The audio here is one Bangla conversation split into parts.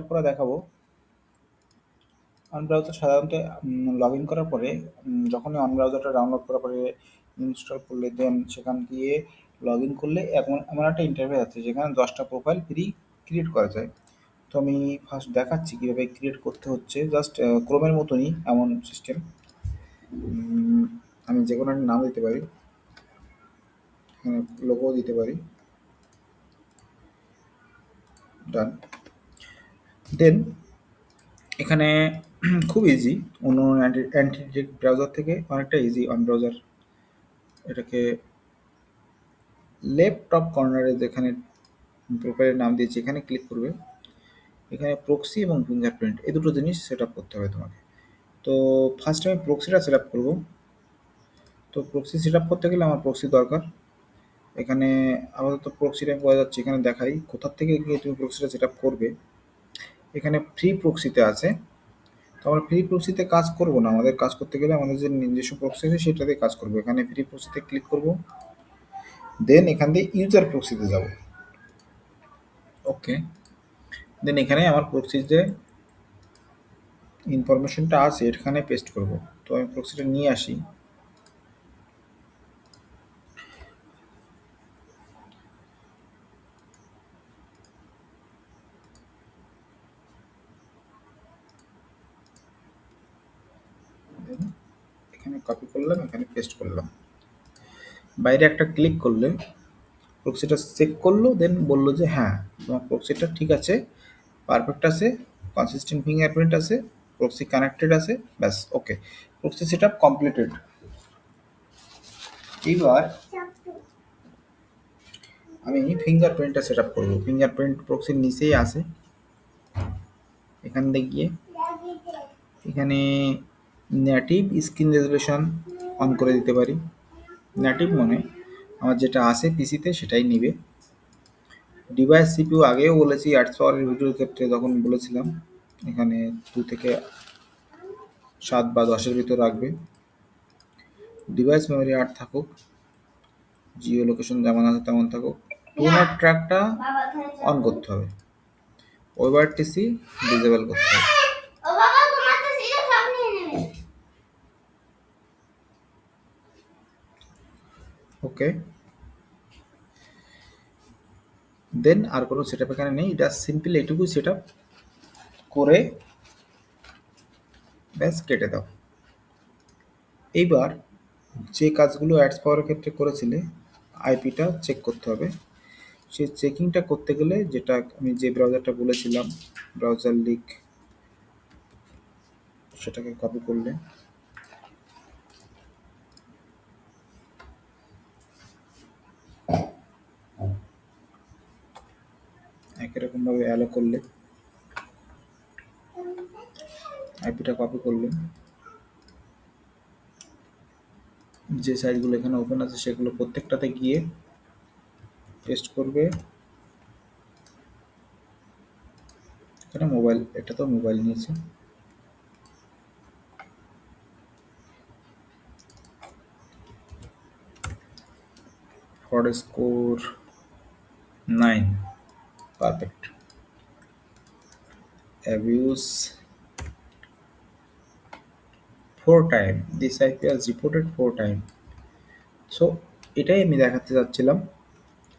পরে দেখাবো। অন ব্রাউজার সাধারণত লগ ইন করার পরে যখনই অন ব্রাউজারটা ডাউনলোড করার পরে ইনস্টল করলে দেন সেখান দিয়ে লগ ইন করলে এমন একটা ইন্টারফেস আছে যেখানে 10টা প্রোফাইল ফ্রি ক্রিয়েট করা যায়। তো আমি ফার্স্ট দেখাচ্ছি কীভাবে ক্রিয়েট করতে হচ্ছে। জাস্ট ক্রোমের মতনই এমন সিস্টেম। আমি যে কোনো একটা নাম দিতে পারি, লোগো দিতে পারি, ডান। দেন এখানে খুব ইজি, অন্য অ্যান্টি ব্রাউজার থেকে অনেকটা ইজি অন ব্রাউজার। এটাকে লেফট টপ কর্নারে যেখানে প্রোফাইলের নাম দিয়েছি এখানে ক্লিক করবে। এখানে প্রক্সি এবং ফিঙ্গারপ্রিন্ট এই দুটো জিনিস সেট আপ করতে হবে তোমাকে। তো ফার্স্ট আমি প্রক্সিটা সেট আপ করবো। তো প্রক্সি সেট আপ করতে গেলে আমার প্রক্সি দরকার। এখানে আপাতত প্রক্সিটা আমি বোঝা যাচ্ছে, এখানে দেখাই কোথার থেকে গিয়ে তুমি প্রক্সিটা সেট আপ করবে। এখানে ফ্রি প্রক্সিতে আছে। তো আমরা ফ্রি প্রক্সিতে কাজ করব না, আমাদের কাজ করতে গেলে আমাদের যে নিজস্ব প্রক্সি আছে সেটাতে কাজ করবো। এখানে ফ্রি প্রক্সিতে ক্লিক করব, দেন এখান দিয়ে ইউজার প্রক্সিতে যাব। ওকে, দেন এখানে আমার প্রক্সির যে ইনফরমেশনটা আছে এখানে পেস্ট করব। তো আমি প্রক্সিটা নিয়ে আসি। এখানে কপি করলাম, এখানে পেস্ট করলাম। বাইরে একটা ক্লিক করলে প্রক্সিটা চেক করলো, দেন বললো যে হ্যাঁ তোমার প্রক্সিটা ঠিক আছে, পারফেক্ট আছে, কনসিস্টেন্ট ফিঙ্গারপ্রিন্ট আছে, প্রক্সি কানেক্টেড আছে, ব্যাস ওকে, প্রক্সি সেট আপ কমপ্লিটেড। এবার আমি ফিঙ্গারপ্রিন্টটা সেট আপ করবো। ফিঙ্গারপ্রিন্ট প্রক্সির নিচেই আছে। এখান থেকে গিয়ে এখানে নেটিভ স্ক্রিন রেজলিউশন অন করে দিতে পারি। নেটিভ মানে আমার যেটা আছে পিসিতে সেটাই নিবে। ডিভাইস সিপিইউ আগেও বলেছি, 8 পাওয়ারের ভিডিওর ক্ষেত্রে তখন বলেছিলাম এখানে 2 থেকে 7 বা 10-এর ভিতর রাখবে। ডিভাইস মেমোরি 8 থাকুক, জিও লোকেশন যেমন আছে তেমন থাকুক। টু নট ট্র্যাকটা অন করতে হবে, ওভারটিসি ডিসেবল করতে হবে। ওকে, দেন আর কোনো সেট আপ এখানে নেই, এটা সিম্পল এইটুকু সেট আপ করে ব্যাস কেটে দাও। এইবার যে কাজগুলো অ্যাডস পাওয়ার ক্ষেত্রে করেছিলে আইপিটা চেক করতে হবে। সেই চেকিংটা করতে গেলে যেটা আমি যে ব্রাউজারটা বলেছিলাম ব্রাউজার লিক, সেটাকে কপি করলে একই রকমভাবে অ্যালো করলে আইপিটা কপি করলে যে সাইটগুলো এখানে ওপেন আছে সেগুলো প্রত্যেকটাতে গিয়ে পেস্ট করবে। এখানে মোবাইল, এটা তো মোবাইল নিয়েছে, for score 9, perfect. Abuse 4 time, this IP has reported 4 time. So এটাই আমি দেখাতে চাচ্ছিলাম।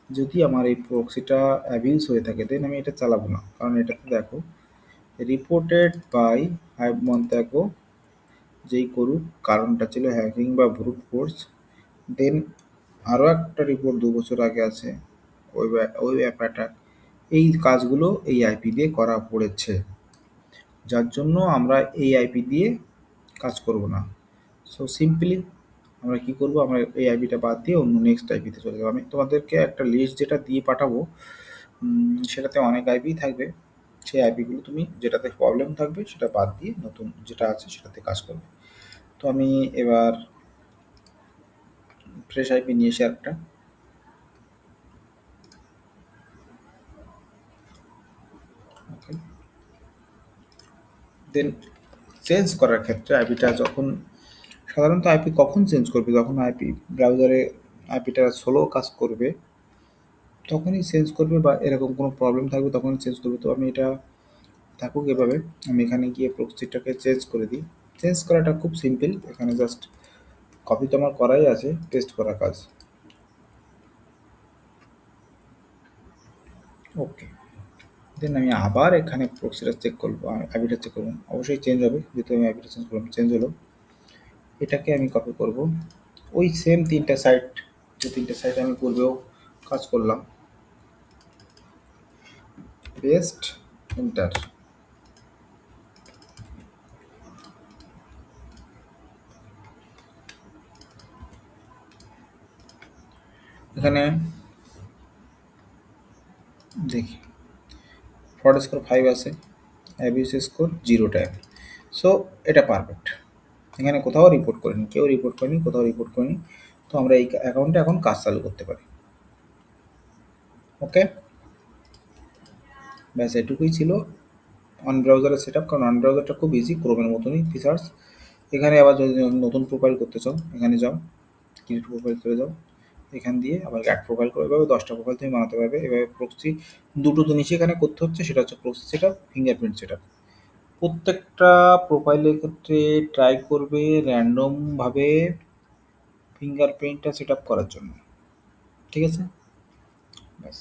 যদি আমার এই প্রক্সিটা অ্যাবিউজ হয়ে থাকে দেন আমি এটা চালাবো না, কারণ এটাতে দেখো রিপোর্টেড বাই হাইভ মন্তাগো, যেই করুক কারণটা ছিল হ্যাকিং বা ব্রুট ফোর্স। দেন আরও একটা রিপোর্ট 2 বছর আগে আছে ওয়েব অ্যাপ অ্যাটাক। এই কাজগুলো এই আইপি দিয়ে করা পড়েছে, যার জন্য আমরা এই আইপি দিয়ে কাজ করব না। সো সিম্পলি আমরা কি করব, আমরা এই আইপিটা বাদ দিয়ে অন্য নেক্সট আইপিতে চলে যাবো। আমি তোমাদেরকে একটা লিস্ট যেটা দিয়ে পাঠাবো, সেটাতে অনেক আইপি থাকবে। সেই আইপিগুলো তুমি যেটাতে প্রবলেম থাকবে সেটা বাদ দিয়ে নতুন যেটা আছে সেটাতে কাজ করবে। তো আমি এবার ফ্রেশ আইপি নিয়ে এসে একটা, ওকে, দেন চেঞ্জ করার ক্ষেত্রে আইপিটা যখন সাধারণত আইপি কখন চেঞ্জ করবে, যখন আইপি ব্রাউজারে আইপিটা স্লো কাজ করবে তখনই চেঞ্জ করবে, বা এরকম কোনো প্রবলেম থাকবে তখনই চেঞ্জ করবে। তো আমি এটা থাকুক এভাবে। আমি এখানে গিয়ে প্রক্সিটাকে চেঞ্জ করে দিই। চেঞ্জ করাটা খুব সিম্পল, এখানে জাস্ট কপি তো আমার করাই আছে, পেস্ট করা কাজ। ওকে, দেন আমি আবার এখানে প্রক্সিটা চেক করবো, আইপিটা চেক করবো, অবশ্যই চেঞ্জ হবে যেহেতু আমি আইপিটা চেঞ্জ করলাম, চেঞ্জ হলো। এটাকে আমি কপি করব, ওই সেম তিনটা সাইট, যে তিনটা সাইট আমি পূর্বেও কাজ করলাম, পেস্ট, এন্টার। এখানে দেখি ফ্রড স্কোর 5 আছে, অ্যাবিউস স্কোর 0 টাইম। সো এটা পারফেক্ট, এখানে কোথাও রিপোর্ট করিনি, কেউ রিপোর্ট করেনি, কোথাও রিপোর্ট করিনি। তো আমরা এই অ্যাকাউন্টে এখন কাজ চালু করতে পারি। ওকে, ব্যাস এটুকুই ছিল অন ব্রাউজারের সেট আপ। কারণ অন ব্রাউজারটা খুব ইজি, ক্রোমের মতনই ফিচার্স। এখানে আবার যদি নতুন প্রোফাইল করতে চাও, এখানে যাও, ক্রিয়েট প্রোফাইল করে যাও, এখান দিয়ে আবার অ্যাড প্রোফাইল করে, এভাবে 10টা প্রোফাইল তুমি বানাতে পারবে। এভাবে প্রক্সি দুটো জিনিসই এখানে করতে হচ্ছে, সেটা হচ্ছে proxy set up, fingerprint set up. প্রত্যেকটা প্রোফাইলের ক্ষেত্রে ট্রাই করবে র্যান্ডমভাবে ফিঙ্গারপ্রিন্টটা সেট আপ করার জন্য। ঠিক আছে, ব্যাস,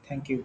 থ্যাংক ইউ।